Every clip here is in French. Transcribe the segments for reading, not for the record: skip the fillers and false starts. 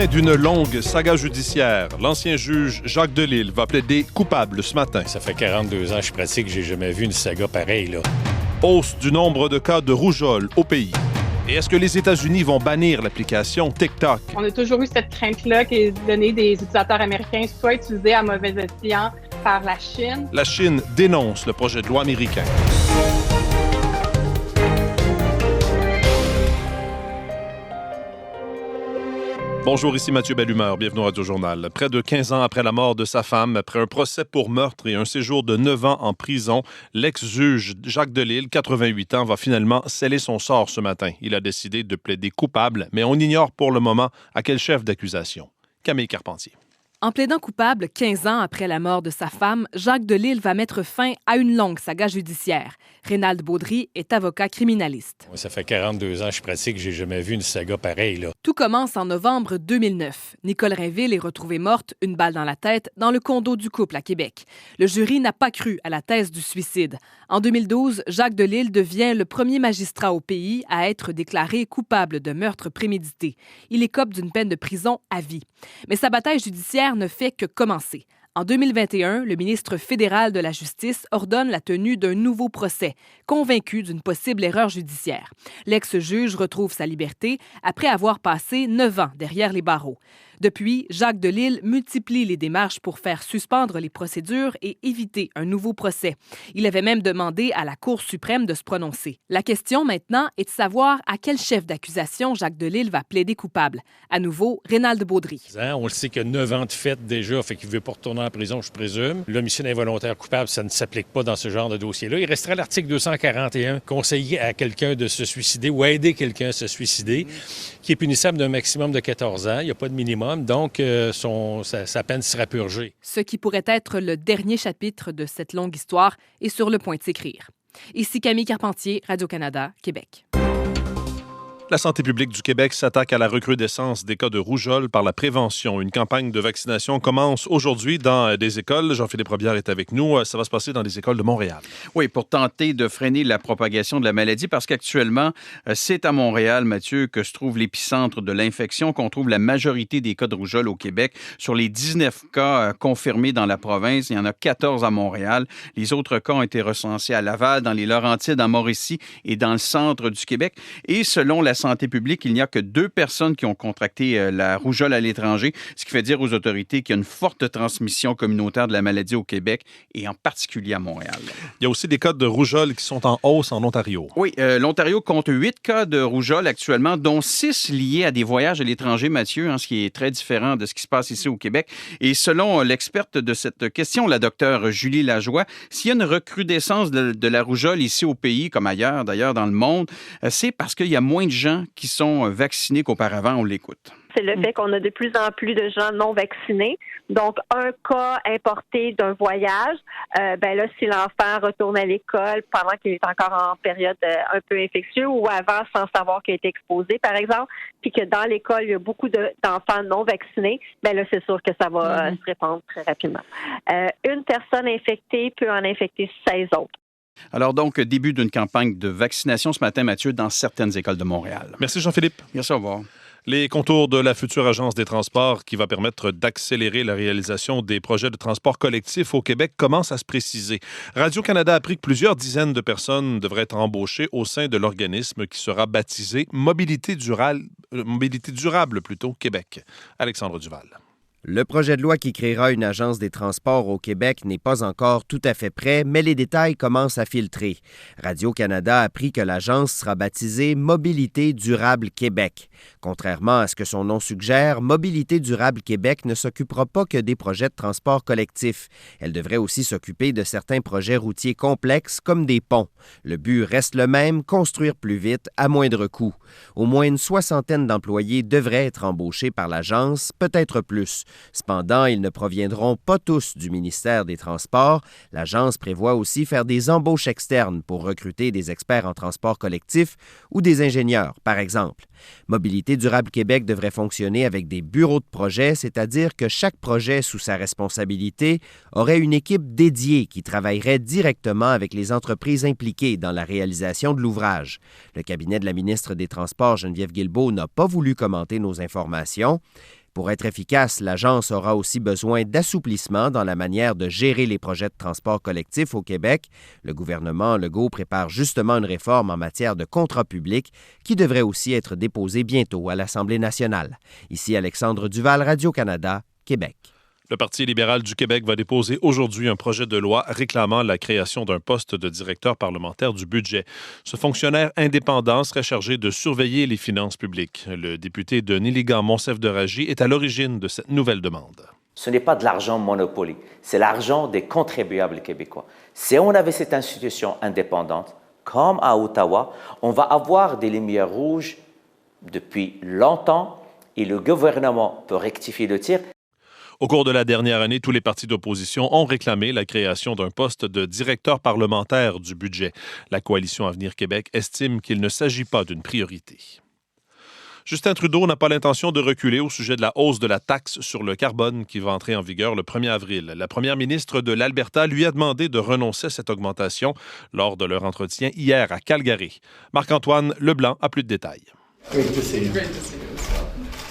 Fin d'une longue saga judiciaire. L'ancien juge Jacques Delisle va plaider coupable ce matin. Ça fait 42 ans que je pratique, j'ai jamais vu une saga pareille, là. Hausse du nombre de cas de rougeole au pays. Et est-ce que les États-Unis vont bannir l'application TikTok? On a toujours eu cette crainte-là que les données des utilisateurs américains soient utilisées à mauvais escient par la Chine. La Chine dénonce le projet de loi américain. Bonjour, ici Mathieu Bellumeur. Bienvenue au Radio-Journal. Près de 15 ans après la mort de sa femme, après un procès pour meurtre et un séjour de 9 ans en prison, l'ex-juge Jacques Delisle, 88 ans, va finalement sceller son sort ce matin. Il a décidé de plaider coupable, mais on ignore pour le moment à quel chef d'accusation. Camille Carpentier. En plaidant coupable 15 ans après la mort de sa femme, Jacques Delisle va mettre fin à une longue saga judiciaire. Rénald Baudry est avocat criminaliste. Ça fait 42 ans que je pratique, j'ai jamais vu une saga pareille, là. Tout commence en novembre 2009. Nicole Rainville est retrouvée morte, une balle dans la tête, dans le condo du couple à Québec. Le jury n'a pas cru à la thèse du suicide. En 2012, Jacques Delisle devient le premier magistrat au pays à être déclaré coupable de meurtre prémédité. Il écope d'une peine de prison à vie. Mais sa bataille judiciaire ne fait que commencer. En 2021, le ministre fédéral de la Justice ordonne la tenue d'un nouveau procès, convaincu d'une possible erreur judiciaire. L'ex-juge retrouve sa liberté après avoir passé 9 ans derrière les barreaux. Depuis, Jacques Delisle multiplie les démarches pour faire suspendre les procédures et éviter un nouveau procès. Il avait même demandé à la Cour suprême de se prononcer. La question maintenant est de savoir à quel chef d'accusation Jacques Delisle va plaider coupable. À nouveau, Rénald Baudry. On le sait qu'il y a 9 ans de fait déjà, fait qu'il ne veut pas retourner en prison, je présume. L'homicide involontaire coupable, ça ne s'applique pas dans ce genre de dossier-là. Il resterait l'article 241, conseiller à quelqu'un de se suicider ou aider quelqu'un à se suicider, qui est punissable d'un maximum de 14 ans. Il n'y a pas de minimum. Donc, sa peine sera purgée. Ce qui pourrait être le dernier chapitre de cette longue histoire est sur le point de s'écrire. Ici Camille Carpentier, Radio-Canada, Québec. La santé publique du Québec s'attaque à la recrudescence des cas de rougeole par la prévention. Une campagne de vaccination commence aujourd'hui dans des écoles. Jean-Philippe Robillard est avec nous. Ça va se passer dans des écoles de Montréal. Oui, pour tenter de freiner la propagation de la maladie, parce qu'actuellement, c'est à Montréal, Mathieu, que se trouve l'épicentre de l'infection, qu'on trouve la majorité des cas de rougeole au Québec. Sur les 19 cas confirmés dans la province, il y en a 14 à Montréal. Les autres cas ont été recensés à Laval, dans les Laurentides, à Mauricie et dans le centre du Québec. Et selon la santé publique, il n'y a que 2 personnes qui ont contracté la rougeole à l'étranger, ce qui fait dire aux autorités qu'il y a une forte transmission communautaire de la maladie au Québec et en particulier à Montréal. Il y a aussi des cas de rougeole qui sont en hausse en Ontario. Oui, l'Ontario compte 8 cas de rougeole actuellement, dont 6 liés à des voyages à l'étranger, Mathieu, ce qui est très différent de ce qui se passe ici au Québec. Et selon l'experte de cette question, la docteure Julie Lajoie, s'il y a une recrudescence de la rougeole ici au pays, comme ailleurs d'ailleurs dans le monde, c'est parce qu'il y a moins de gens qui sont vaccinés qu'auparavant. On l'écoute. C'est le fait qu'on a de plus en plus de gens non vaccinés. Donc, un cas importé d'un voyage, là, si l'enfant retourne à l'école pendant qu'il est encore en période un peu infectieuse ou avant sans savoir qu'il a été exposé, par exemple, puis que dans l'école, il y a beaucoup d'enfants non vaccinés, là, c'est sûr que ça va se répandre très rapidement. Une personne infectée peut en infecter 16 autres. Alors donc, début d'une campagne de vaccination ce matin, Mathieu, dans certaines écoles de Montréal. Merci Jean-Philippe. Merci, au revoir. Les contours de la future agence des transports qui va permettre d'accélérer la réalisation des projets de transport collectif au Québec commencent à se préciser. Radio-Canada a appris que plusieurs dizaines de personnes devraient être embauchées au sein de l'organisme qui sera baptisé Mobilité durable Québec. Alexandre Duval. Le projet de loi qui créera une agence des transports au Québec n'est pas encore tout à fait prêt, mais les détails commencent à filtrer. Radio-Canada a appris que l'agence sera baptisée Mobilité durable Québec. Contrairement à ce que son nom suggère, Mobilité durable Québec ne s'occupera pas que des projets de transport collectif. Elle devrait aussi s'occuper de certains projets routiers complexes comme des ponts. Le but reste le même, construire plus vite à moindre coût. Au moins une 60aine d'employés devraient être embauchés par l'agence, peut-être plus. Cependant, ils ne proviendront pas tous du ministère des Transports. L'agence prévoit aussi faire des embauches externes pour recruter des experts en transport collectif ou des ingénieurs, par exemple. Mobilité durable Québec devrait fonctionner avec des bureaux de projet, c'est-à-dire que chaque projet sous sa responsabilité aurait une équipe dédiée qui travaillerait directement avec les entreprises impliquées dans la réalisation de l'ouvrage. Le cabinet de la ministre des Transports, Geneviève Guilbeault, n'a pas voulu commenter nos informations. Pour être efficace, l'agence aura aussi besoin d'assouplissement dans la manière de gérer les projets de transport collectif au Québec. Le gouvernement Legault prépare justement une réforme en matière de contrats publics qui devrait aussi être déposée bientôt à l'Assemblée nationale. Ici Alexandre Duval, Radio-Canada, Québec. Le Parti libéral du Québec va déposer aujourd'hui un projet de loi réclamant la création d'un poste de directeur parlementaire du budget. Ce fonctionnaire indépendant serait chargé de surveiller les finances publiques. Le député de Néligan-Monsef-de-Ragy est à l'origine de cette nouvelle demande. Ce n'est pas de l'argent monopolé, c'est l'argent des contribuables québécois. Si on avait cette institution indépendante, comme à Ottawa, on va avoir des lumières rouges depuis longtemps et le gouvernement peut rectifier le tir. Au cours de la dernière année, tous les partis d'opposition ont réclamé la création d'un poste de directeur parlementaire du budget. La coalition Avenir Québec estime qu'il ne s'agit pas d'une priorité. Justin Trudeau n'a pas l'intention de reculer au sujet de la hausse de la taxe sur le carbone qui va entrer en vigueur le 1er avril. La première ministre de l'Alberta lui a demandé de renoncer à cette augmentation lors de leur entretien hier à Calgary. Marc-Antoine Leblanc a plus de détails.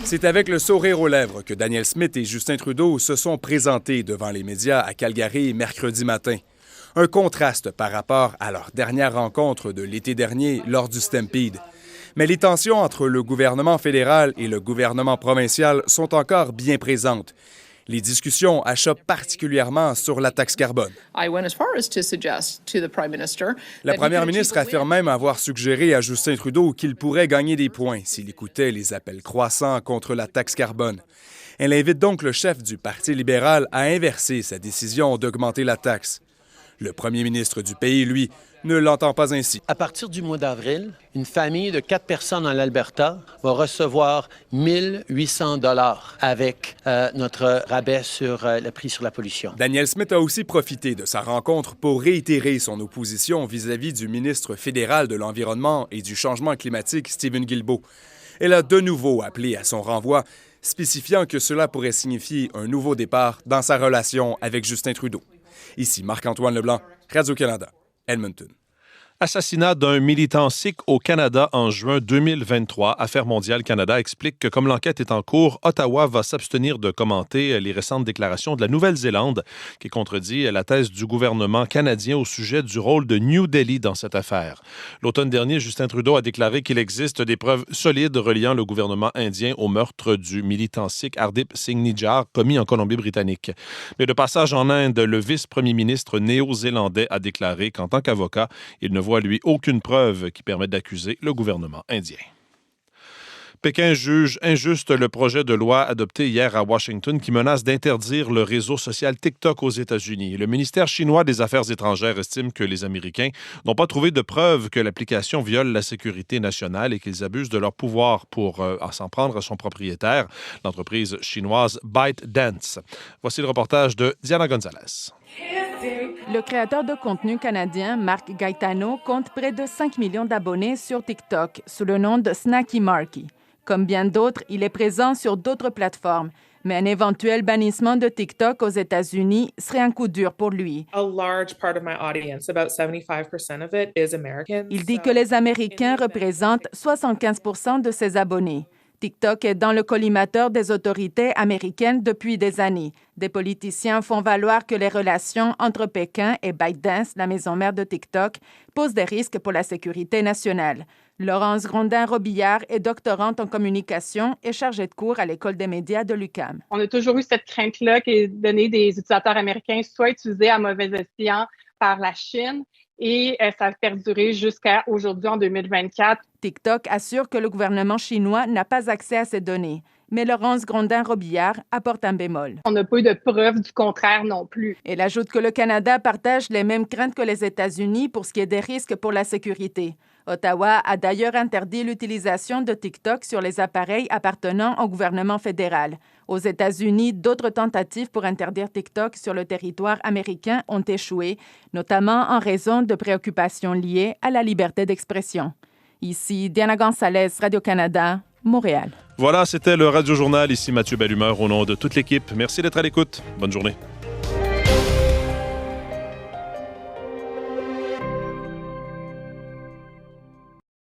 C'est avec le sourire aux lèvres que Danielle Smith et Justin Trudeau se sont présentés devant les médias à Calgary mercredi matin. Un contraste par rapport à leur dernière rencontre de l'été dernier lors du Stampede. Mais les tensions entre le gouvernement fédéral et le gouvernement provincial sont encore bien présentes. Les discussions achoppent particulièrement sur la taxe carbone. La première ministre affirme même avoir suggéré à Justin Trudeau qu'il pourrait gagner des points s'il écoutait les appels croissants contre la taxe carbone. Elle invite donc le chef du Parti libéral à inverser sa décision d'augmenter la taxe. Le premier ministre du pays, lui, ne l'entend pas ainsi. À partir du mois d'avril, une famille de 4 personnes en Alberta va recevoir 1 800 $ avec notre rabais sur le prix sur la pollution. Danielle Smith a aussi profité de sa rencontre pour réitérer son opposition vis-à-vis du ministre fédéral de l'Environnement et du Changement climatique, Steven Guilbeault. Elle a de nouveau appelé à son renvoi, spécifiant que cela pourrait signifier un nouveau départ dans sa relation avec Justin Trudeau. Ici Marc-Antoine Leblanc, Radio-Canada, Edmonton. Assassinat d'un militant sikh au Canada en juin 2023. Affaires mondiales Canada explique que comme l'enquête est en cours, Ottawa va s'abstenir de commenter les récentes déclarations de la Nouvelle-Zélande qui contredit la thèse du gouvernement canadien au sujet du rôle de New Delhi dans cette affaire. L'automne dernier, Justin Trudeau a déclaré qu'il existe des preuves solides reliant le gouvernement indien au meurtre du militant sikh Hardeep Singh Nijjar commis en Colombie-Britannique. Mais de passage en Inde, le vice-premier ministre néo-zélandais a déclaré qu'en tant qu'avocat, il ne voit lui aucune preuve qui permette d'accuser le gouvernement indien. Pékin juge injuste le projet de loi adopté hier à Washington qui menace d'interdire le réseau social TikTok aux États-Unis. Le ministère chinois des Affaires étrangères estime que les Américains n'ont pas trouvé de preuves que l'application viole la sécurité nationale et qu'ils abusent de leur pouvoir pour s'en prendre à son propriétaire, l'entreprise chinoise ByteDance. Voici le reportage de Diana Gonzalez. Le créateur de contenu canadien, Mark Gaetano, compte près de 5 millions d'abonnés sur TikTok sous le nom de Snacky Marky. Comme bien d'autres, il est présent sur d'autres plateformes, mais un éventuel bannissement de TikTok aux États-Unis serait un coup dur pour lui. Il dit que les Américains représentent 75% de ses abonnés. TikTok est dans le collimateur des autorités américaines depuis des années. Des politiciens font valoir que les relations entre Pékin et ByteDance, la maison mère de TikTok, posent des risques pour la sécurité nationale. Laurence Grondin-Robillard est doctorante en communication et chargée de cours à l'École des médias de l'UQAM. On a toujours eu cette crainte-là que donner des utilisateurs américains soit utilisés à mauvais escient par la Chine. Et ça a perduré jusqu'à aujourd'hui, en 2024. TikTok assure que le gouvernement chinois n'a pas accès à ces données. Mais Laurence Grondin-Robillard apporte un bémol. On n'a pas eu de preuve du contraire non plus. Elle ajoute que le Canada partage les mêmes craintes que les États-Unis pour ce qui est des risques pour la sécurité. Ottawa a d'ailleurs interdit l'utilisation de TikTok sur les appareils appartenant au gouvernement fédéral. Aux États-Unis, d'autres tentatives pour interdire TikTok sur le territoire américain ont échoué, notamment en raison de préoccupations liées à la liberté d'expression. Ici, Diana Gonzalez, Radio-Canada, Montréal. Voilà, c'était le Radio Journal. Ici Mathieu Bellumeur au nom de toute l'équipe. Merci d'être à l'écoute. Bonne journée.